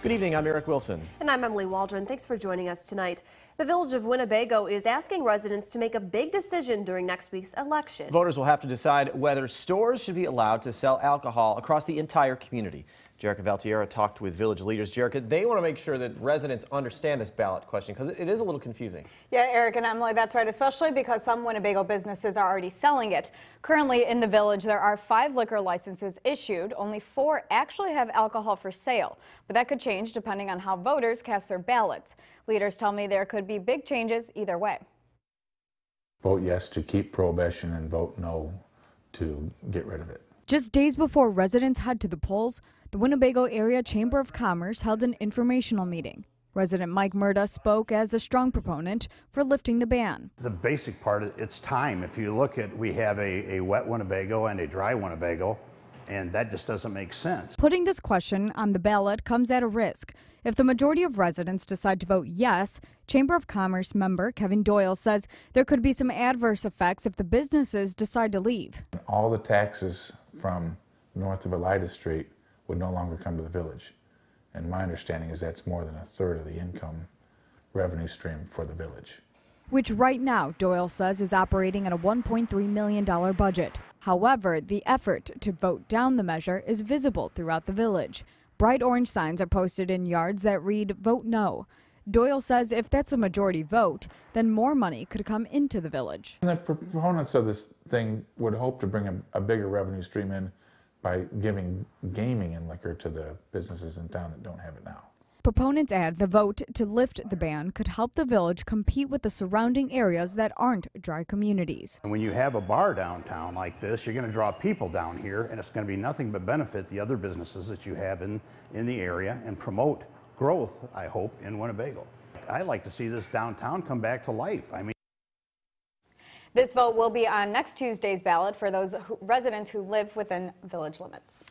Good evening, I'm Eric Wilson. And I'm Emily Waldron. Thanks for joining us tonight. The village of Winnebago is asking residents to make a big decision during next week's election. Voters will have to decide whether stores should be allowed to sell alcohol across the entire community. Jerica Valtierra talked with village leaders. Jerica, they want to make sure that residents understand this ballot question because it is a little confusing. Yeah, Eric and Emily, that's right, especially because some Winnebago businesses are already selling it. Currently in the village, there are 5 liquor licenses issued. Only 4 actually have alcohol for sale, but that could change depending on how voters cast their ballots. Leaders tell me there could be big changes either way. Vote yes to keep prohibition and vote no to get rid of it. Just days before residents head to the polls, the Winnebago Area Chamber of Commerce held an informational meeting. Resident Mike Murda spoke as a strong proponent for lifting the ban. The basic part, it's time. If you look at, we have a wet Winnebago and a dry Winnebago, and that just doesn't make sense. Putting this question on the ballot comes at a risk. If the majority of residents decide to vote yes, Chamber of Commerce member Kevin Doyle says there could be some adverse effects if the businesses decide to leave. All the taxes from north of Elida Street would no longer come to the village. And my understanding is that's more than a third of the income revenue stream for the village. Which right now, Doyle says, is operating at a $1.3 million budget. However, the effort to vote down the measure is visible throughout the village. Bright orange signs are posted in yards that read, "Vote No." Doyle says if that's the majority vote, then more money could come into the village. And the proponents of this thing would hope to bring a bigger revenue stream in by giving gaming and liquor to the businesses in town that don't have it now. Proponents add the vote to lift the ban could help the village compete with the surrounding areas that aren't dry communities. And when you have a bar downtown like this, you're going to draw people down here, and it's going to be nothing but benefit the other businesses that you have in the area and promote growth, I hope, in Winnebago. I'd like to see this downtown come back to life. I mean, This vote will be on next Tuesday's ballot for those residents who live within village limits.